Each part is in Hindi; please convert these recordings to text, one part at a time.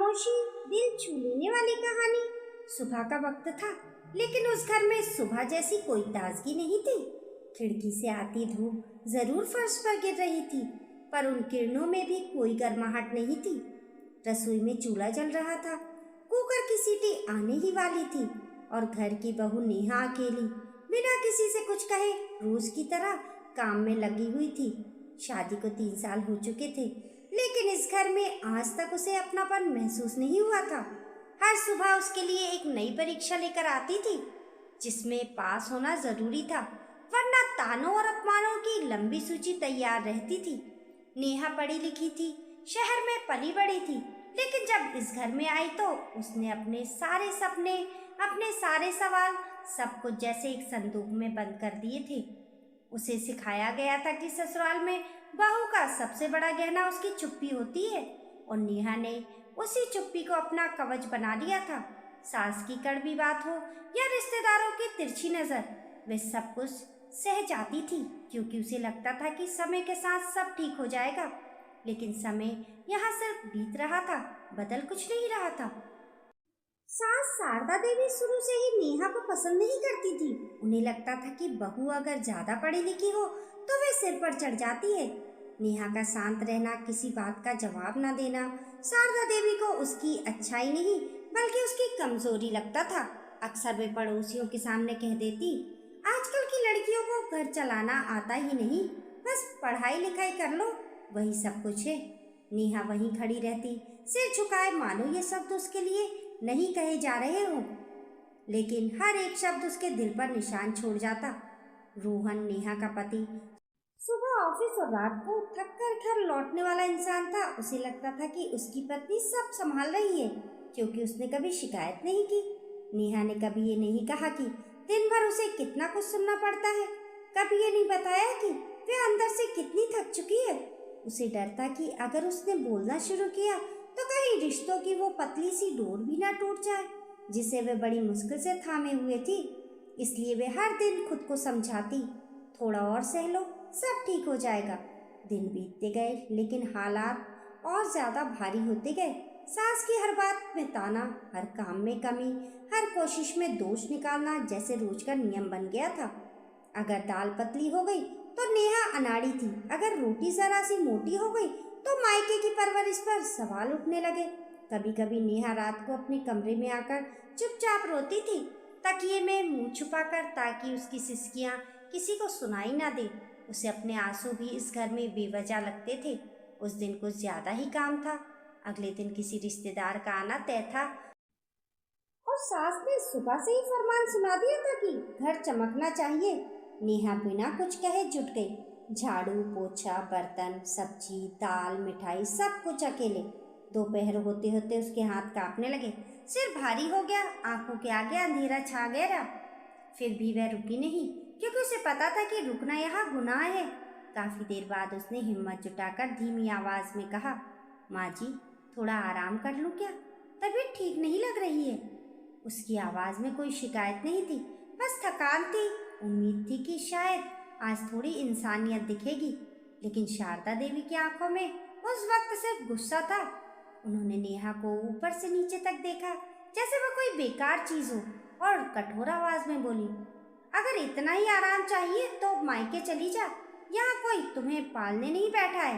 खामोशी, दिल छू लेने वाली कहानी। सुबह का वक्त था, लेकिन उस घर में सुबह जैसी कोई ताजगी नहीं थी। खिड़की से आती धूप जरूर फर्श पर गिर रही थी, पर उन किरणों में भी कोई गर्माहट नहीं थी। रसोई में चूल्हा जल रहा था, कुकर की सीटी आने ही वाली थी और घर की बहू नेहा अकेली बिना किसी से कुछ कहे रोज की तरह काम में लगी हुई थी। शादी को 3 साल हो चुके थे, लेकिन इस घर में आज तक उसे अपनापन महसूस नहीं हुआ था। हर सुबह उसके लिए एक नई परीक्षा लेकर आती थी, जिसमें पास होना जरूरी था, वरना तानों और अपमानों की लंबी सूची तैयार रहती थी। नेहा पढ़ी लिखी थी, शहर में पली बड़ी थी, लेकिन जब इस घर में आई तो उसने अपने सारे सपने, अपने सारे सवाल, सब कुछ जैसे एक संदूक में बंद कर दिए थे। उसे सिखाया गया था कि ससुराल में बहू का सबसे बड़ा गहना उसकी चुप्पी होती है, और नेहा ने उसी चुप्पी को अपना कवच बना लिया था। सास की कड़वी बात हो या रिश्तेदारों की तिरछी नजर, वे सब कुछ सह जाती थी, क्योंकि उसे लगता था कि समय के साथ सब ठीक हो जाएगा। लेकिन समय यहाँ सिर्फ बीत रहा था, बदल कुछ नहीं रहा था। सास शारदा देवी शुरू से ही नेहा को पसंद नहीं करती थी। उन्हें लगता था कि बहू अगर ज्यादा पढ़ी लिखी हो तो वे सिर पर चढ़ जाती है। नेहा का शांत रहना, किसी बात का जवाब न देना शारदा देवी को उसकी अच्छाई नहीं बल्कि उसकी कमजोरी लगता था। अक्सर वे पड़ोसियों के सामने कह देती, आजकल की लड़कियों को घर चलाना आता ही नहीं, बस पढ़ाई लिखाई कर लो, वही सब कुछ है। नेहा वहीं खड़ी रहती, सिर झुकाए, मानो ये शब्द उसके लिए नहीं कहे जा रहे हों, लेकिन हर एक शब्द उसके दिल पर निशान छोड़ जाता। रोहन, नेहा का पति, सुबह ऑफिस और रात को थक कर घर लौटने वाला इंसान था। उसे लगता था कि उसकी पत्नी सब संभाल रही है, क्योंकि उसने कभी शिकायत नहीं की। नेहा ने कभी ये नहीं कहा कि दिन भर उसे कितना कुछ सुनना पड़ता है, कभी ये नहीं बताया कि वे अंदर से कितनी थक चुकी है। उसे डर था कि अगर उसने बोलना शुरू किया तो कहीं रिश्तों की वो पतली सी डोर भी ना टूट जाए, जिसे वे बड़ी मुश्किल से थामे हुए थी। इसलिए वे हर दिन खुद को समझाती, थोड़ा और सह लो, सब ठीक हो जाएगा। दिन बीतते गए, लेकिन हालात और ज्यादा भारी होते गए। सास की हर बात में ताना, हर काम में कमी, हर कोशिश में दोष निकालना जैसे रोज का नियम बन गया था। अगर दाल पतली हो गई तो नेहा अनाड़ी थी, अगर रोटी जरा सी मोटी हो गई तो मायके की परवरिश पर सवाल उठने लगे। कभी कभी नेहा रात को अपने कमरे में आकर चुपचाप रोती थी, तकिए में मुंह छुपाकर, ताकि उसकी सिसकियां किसी को सुनाई ना दे। उसे अपने आंसू भी इस घर में बेवजह लगते थे। उस दिन कुछ ज्यादा ही काम था। अगले दिन किसी रिश्तेदार का आना तय था और सास ने सुबह से ही फरमान सुना दिया था कि घर चमकना चाहिए। नेहा बिना कुछ कहे जुट गई। झाड़ू, पोछा, बर्तन, सब्जी, दाल, मिठाई, सब कुछ अकेले। दोपहर होते होते उसके हाथ कांपने लगे, सिर भारी हो गया, आंखों के आगे अंधेरा छा गया। फिर भी वह रुकी नहीं, क्योंकि उसे पता था कि रुकना यहाँ गुनाह है। काफी देर बाद उसने हिम्मत जुटाकर धीमी आवाज में कहा, माँ जी, थोड़ा आराम कर लूँ क्या? तबीयत ठीक नहीं लग रही है। उसकी आवाज में कोई शिकायत नहीं थी, बस थकान थी। उम्मीद थी कि शायद आज थोड़ी इंसानियत दिखेगी, लेकिन शारदा देवी की आंखों में उस वक्त सिर्फ गुस्सा था। उन्होंने नेहा को ऊपर से नीचे तक देखा, जैसे वह कोई बेकार चीज हो, और कठोर आवाज में बोली, अगर इतना ही आराम चाहिए तो मायके चली जा, यहाँ कोई तुम्हें पालने नहीं बैठा है।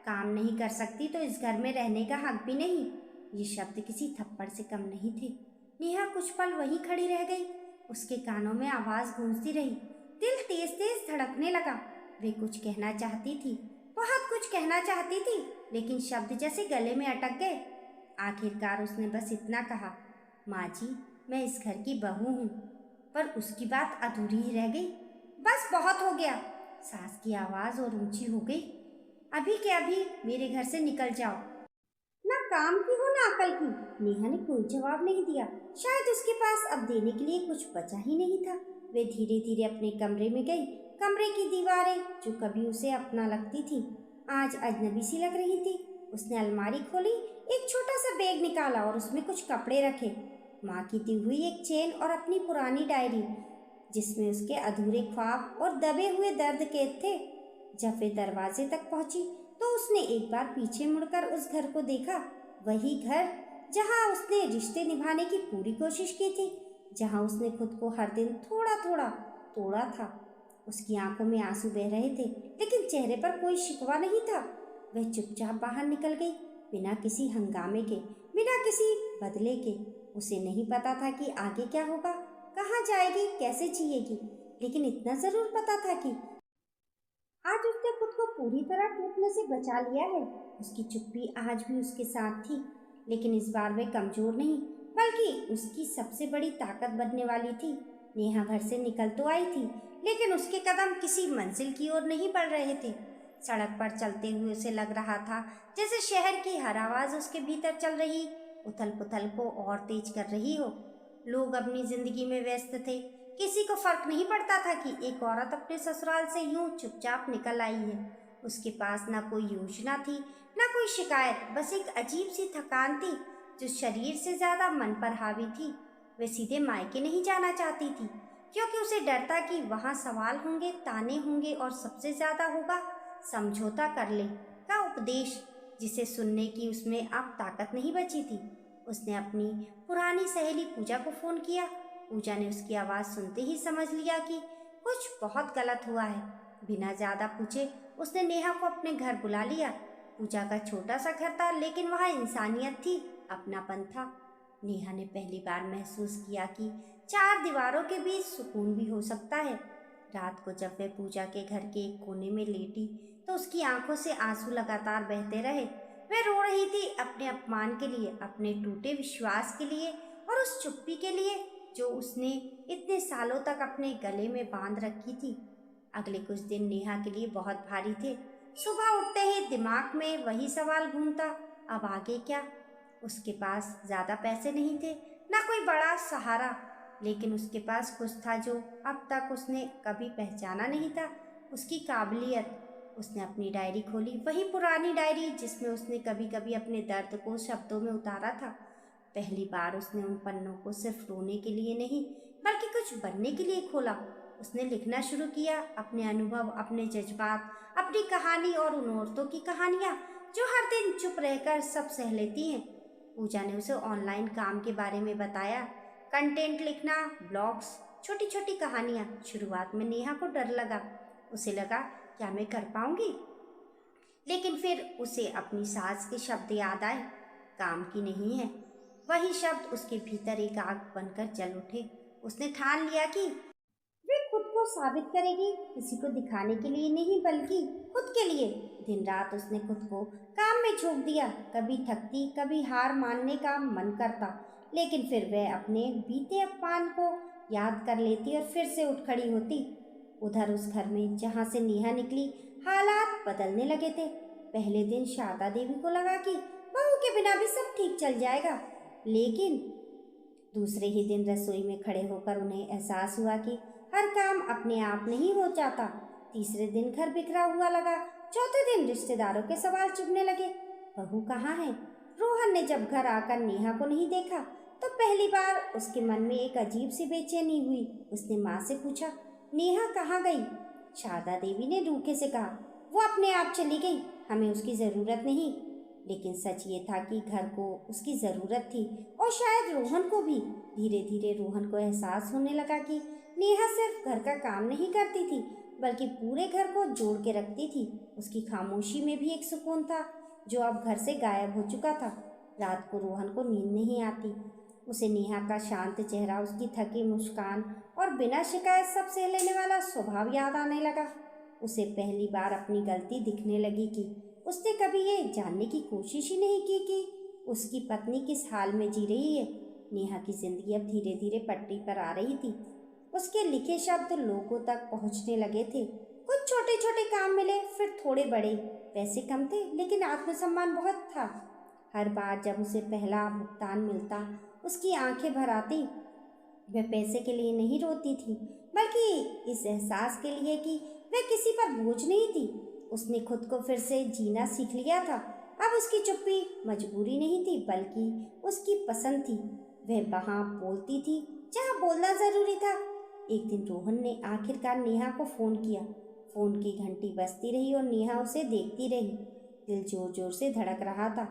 काम नहीं कर सकती तो इस घर में रहने का हक भी नहीं। ये शब्द किसी थप्पड़ से कम नहीं थे। नेहा कुछ पल वहीं खड़ी रह गई। उसके कानों में आवाज गूंजती रही, दिल तेज तेज धड़कने लगा। वे कुछ कहना चाहती थी, बहुत कुछ कहना चाहती थी, लेकिन शब्द जैसे गले में अटक गए। आखिरकार उसने बस इतना कहा, माँ जी, मैं इस घर की बहू हूँ। पर उसकी बात अधूरी ही रह गई। बस बहुत हो गया। सास की आवाज और ऊंची हो गई, अभी के अभी मेरे घर से निकल जाओ। ना काम की हो ना अकल की। नेहा ने कोई जवाब नहीं दिया। शायद उसके पास अब देने के लिए कुछ बचा ही नहीं था। वे धीरे धीरे अपने कमरे में गई। कमरे की दीवारें, जो कभी उसे अपना लगती थी, आज अजनबी सी लग रही थी। उसने अलमारी खोली, एक छोटा सा बैग निकाला और उसमें कुछ कपड़े रखे। माँ की दी हुई एक चेन और अपनी पुरानी डायरी, जिसमें उसके अधूरे ख्वाब और दबे हुए दर्द कैद थे। जब वे दरवाजे तक पहुंची तो उसने एक बार पीछे मुड़कर उस घर को देखा। वही घर जहाँ उसने रिश्ते निभाने की पूरी कोशिश की थी, जहाँ उसने खुद को हर दिन थोड़ा थोड़ा तोड़ा था। उसकी आंखों में आंसू बह रहे थे, लेकिन चेहरे पर कोई शिकवा नहीं था। वह चुपचाप बाहर निकल गई, बिना किसी हंगामे के, बिना किसी बदले के। उसे नहीं पता था कि आगे क्या होगा, कहाँ जाएगी, कैसे जिएगी, लेकिन इतना जरूर पता था कि आज उसने खुद को पूरी तरह टूटने से बचा लिया है। उसकी चुप्पी आज भी उसके साथ थी, लेकिन इस बार वह कमजोर नहीं, बल्कि उसकी सबसे बड़ी ताकत बनने वाली थी। नेहा घर से निकल तो आई थी, लेकिन उसके कदम किसी मंजिल की ओर नहीं बढ़ रहे थे। सड़क पर चलते हुए उसे लग रहा था जैसे शहर की हर आवाज उसके भीतर चल रही उथल पुथल को और तेज कर रही हो। लोग अपनी जिंदगी में व्यस्त थे, किसी को फर्क नहीं पड़ता था कि एक औरत अपने ससुराल से यूं चुपचाप निकल आई है। उसके पास ना कोई योजना थी, ना कोई शिकायत, बस एक अजीब सी थकान थी जो शरीर से ज्यादा मन पर हावी थी। वे सीधे मायके नहीं जाना चाहती थी, क्योंकि उसे डर था कि वहाँ सवाल होंगे, ताने होंगे और सबसे ज्यादा होगा समझौता कर ले का उपदेश, जिसे सुनने की उसमें अब ताकत नहीं बची थी। उसने अपनी पुरानी सहेली पूजा को फोन किया। पूजा ने उसकी आवाज़ सुनते ही समझ लिया कि कुछ बहुत गलत हुआ है। बिना ज़्यादा पूछे उसने नेहा को अपने घर बुला लिया। पूजा का छोटा सा घर था, लेकिन वहाँ इंसानियत थी, अपनापन था। नेहा ने पहली बार महसूस किया कि चार दीवारों के बीच सुकून भी हो सकता है। रात को जब वह पूजा के घर के एक कोने में लेटी तो उसकी आंखों से आंसू लगातार बहते रहे। वह रो रही थी अपने अपमान के लिए, अपने टूटे विश्वास के लिए और उस चुप्पी के लिए जो उसने इतने सालों तक अपने गले में बांध रखी थी। अगले कुछ दिन नेहा के लिए बहुत भारी थे। सुबह उठते ही दिमाग में वही सवाल घूमता, अब आगे क्या। उसके पास ज्यादा पैसे नहीं थे, ना कोई बड़ा सहारा, लेकिन उसके पास कुछ था जो अब तक उसने कभी पहचाना नहीं था, उसकी काबिलियत। उसने अपनी डायरी खोली, वही पुरानी डायरी जिसमें उसने कभी कभी अपने दर्द को शब्दों में उतारा था। पहली बार उसने उन पन्नों को सिर्फ रोने के लिए नहीं, बल्कि कुछ बनने के लिए खोला। उसने लिखना शुरू किया, अपने अनुभव, अपने जज्बात, अपनी कहानी और उन औरतों की कहानियाँ जो हर दिन चुप रहकर सब सह लेती हैं। पूजा ने उसे ऑनलाइन काम के बारे में बताया, कंटेंट लिखना, ब्लॉग्स, छोटी छोटी कहानियाँ। शुरुआत में नेहा को डर लगा, उसे लगा क्या मैं कर पाऊंगी, लेकिन फिर उसे अपनी सास के शब्द याद आए, काम की नहीं है। वही शब्द उसके भीतर एक आग बनकर जल उठे। उसने ठान लिया कि वे खुद को साबित करेगी, किसी को दिखाने के लिए नहीं बल्कि खुद के लिए। दिन रात उसने खुद को काम में झोंक दिया। कभी थकती, कभी हार मानने का मन करता, लेकिन फिर वह अपने बीते अपमान को याद कर लेती और फिर से उठ खड़ी होती। उधर उस घर में जहाँ से नेहा निकली, हालात बदलने लगे थे। पहले दिन शारदा देवी को लगा कि बहू के बिना भी सब ठीक चल जाएगा, लेकिन दूसरे ही दिन रसोई में खड़े होकर उन्हें एहसास हुआ कि हर काम अपने आप नहीं हो जाता। तीसरे दिन घर बिखरा हुआ लगा। चौथे दिन रिश्तेदारों के सवाल चुभने लगे, बहू कहाँ है। रोहन ने जब घर आकर नेहा को नहीं देखा तो पहली बार उसके मन में एक अजीब सी बेचैनी हुई। उसने माँ से पूछा, नेहा कहाँ गई। शारदा देवी ने रूखे से कहा, वो अपने आप चली गई, हमें उसकी ज़रूरत नहीं। लेकिन सच ये था कि घर को उसकी ज़रूरत थी, और शायद रोहन को भी। धीरे धीरे रोहन को एहसास होने लगा कि नेहा सिर्फ घर का काम नहीं करती थी, बल्कि पूरे घर को जोड़ के रखती थी। उसकी खामोशी में भी एक सुकून था जो अब घर से गायब हो चुका था। रात को रोहन को नींद नहीं आती। उसे नेहा का शांत चेहरा, उसकी थकी मुस्कान और बिना शिकायत सब सह लेने वाला स्वभाव याद आने लगा। उसे पहली बार अपनी गलती दिखने लगी कि उसने कभी ये जानने की कोशिश ही नहीं की कि उसकी पत्नी किस हाल में जी रही है। नेहा की जिंदगी अब धीरे धीरे पटरी पर आ रही थी। उसके लिखे शब्द लोगों तक पहुंचने लगे थे। कुछ छोटे छोटे काम मिले, फिर थोड़े बड़े। पैसे कम थे, लेकिन आत्मसम्मान बहुत था। हर बार जब उसे पहला भुगतान मिलता, उसकी आंखें भर आती। वह पैसे के लिए नहीं रोती थी, बल्कि इस एहसास के लिए कि वह किसी पर बोझ नहीं थी। उसने खुद को फिर से जीना सीख लिया था। अब उसकी चुप्पी मजबूरी नहीं थी, बल्कि उसकी पसंद थी। वह वहाँ बोलती थी जहाँ बोलना जरूरी था। एक दिन रोहन ने आखिरकार नेहा को फोन किया। फोन की घंटी बजती रही और नेहा उसे देखती रही। दिल जोर जोर से धड़क रहा था।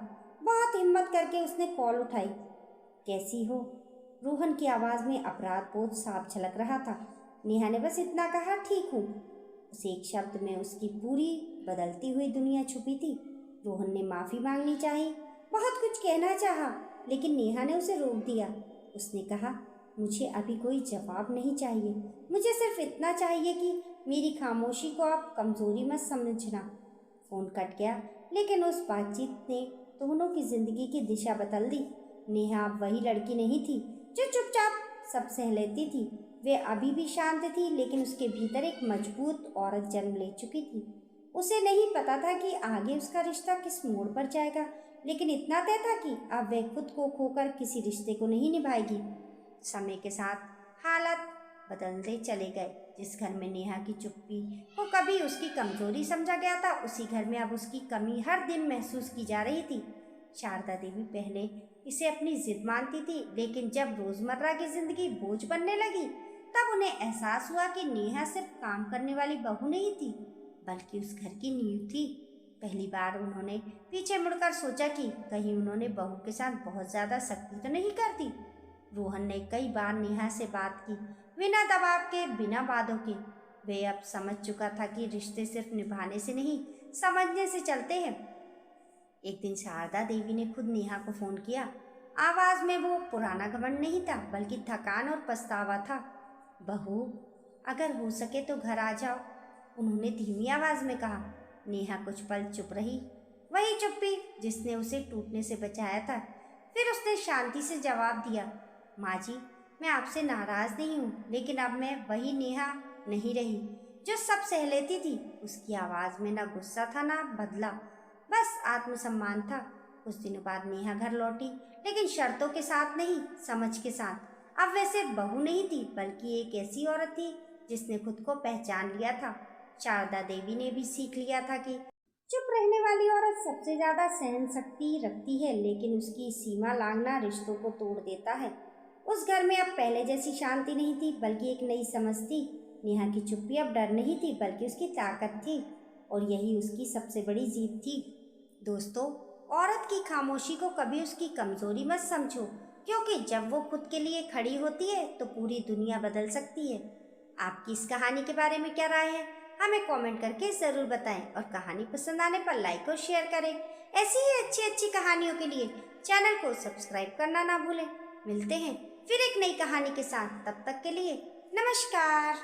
बहुत हिम्मत करके उसने कॉल उठाई। कैसी हो? रोहन की आवाज़ में अपराध बोध साफ झलक रहा था। नेहा ने बस इतना कहा, ठीक हूँ। उस एक शब्द में उसकी पूरी बदलती हुई दुनिया छुपी थी। रोहन ने माफ़ी मांगनी चाही, बहुत कुछ कहना चाहा, लेकिन नेहा ने उसे रोक दिया। उसने कहा, मुझे अभी कोई जवाब नहीं चाहिए, मुझे सिर्फ इतना चाहिए कि मेरी खामोशी को आप कमज़ोरी मत समझना। फ़ोन कट गया, लेकिन उस बातचीत ने दोनों की ज़िंदगी की दिशा बदल दी। नेहा अब वही लड़की नहीं थी जो चुपचाप सब सह लेती थी। वे अभी भी शांत थी, लेकिन उसके भीतर एक मजबूत औरत जन्म ले चुकी थी। उसे नहीं पता था कि आगे उसका रिश्ता किस मोड़ पर जाएगा, लेकिन इतना तय था कि अब वह खुद को खोकर किसी रिश्ते को नहीं निभाएगी। समय के साथ हालात बदलते चले गए। जिस घर में नेहा की चुप्पी को कभी उसकी कमजोरी समझा गया था, उसी घर में अब उसकी कमी हर दिन महसूस की जा रही थी। शारदा देवी पहले इसे अपनी जिद मानती थी, लेकिन जब रोजमर्रा की जिंदगी बोझ बनने लगी, तब उन्हें एहसास हुआ कि नेहा सिर्फ काम करने वाली बहू नहीं थी, बल्कि उस घर की नींव थी। पहली बार उन्होंने पीछे मुड़कर सोचा कि कहीं उन्होंने बहू के साथ बहुत ज्यादा सख्ती तो नहीं कर दी। रोहन ने कई बार नेहा से बात की, बिना दबाव के, बिना वादों के। वे अब समझ चुका था कि रिश्ते सिर्फ निभाने से नहीं, समझने से चलते हैं। एक दिन शारदा देवी ने खुद नेहा को फोन किया। आवाज में वो पुराना घमंड नहीं था, बल्कि थकान और पछतावा था। बहू, अगर हो सके तो घर आ जाओ, उन्होंने धीमी आवाज में कहा। नेहा कुछ पल चुप रही, वही चुप्पी जिसने उसे टूटने से बचाया था। फिर उसने शांति से जवाब दिया, माँ जी, मैं आपसे नाराज नहीं हूँ, लेकिन अब मैं वही नेहा नहीं रही जो सब सह लेती थी। उसकी आवाज़ में ना गुस्सा था, ना बदला, बस आत्मसम्मान था। कुछ दिनों बाद नेहा घर लौटी, लेकिन शर्तों के साथ नहीं, समझ के साथ। अब वैसे बहू नहीं थी, बल्कि एक ऐसी औरत थी जिसने खुद को पहचान लिया था। शारदा देवी ने भी सीख लिया था कि चुप रहने वाली औरत सबसे ज्यादा सहन शक्ति रखती है, लेकिन उसकी सीमा लांघना रिश्तों को तोड़ देता है। उस घर में अब पहले जैसी शांति नहीं थी, बल्कि एक नई समझ थी। नेहा की चुप्पी अब डर नहीं थी, बल्कि उसकी ताकत थी, और यही उसकी सबसे बड़ी जीत थी। दोस्तों, औरत की खामोशी को कभी उसकी कमजोरी मत समझो, क्योंकि जब वो खुद के लिए खड़ी होती है तो पूरी दुनिया बदल सकती है। आपकी इस कहानी के बारे में क्या राय है, हमें कमेंट करके ज़रूर बताएं, और कहानी पसंद आने पर लाइक और शेयर करें। ऐसी ही अच्छी अच्छी कहानियों के लिए चैनल को सब्सक्राइब करना ना भूलें। मिलते हैं फिर एक नई कहानी के साथ, तब तक के लिए नमस्कार।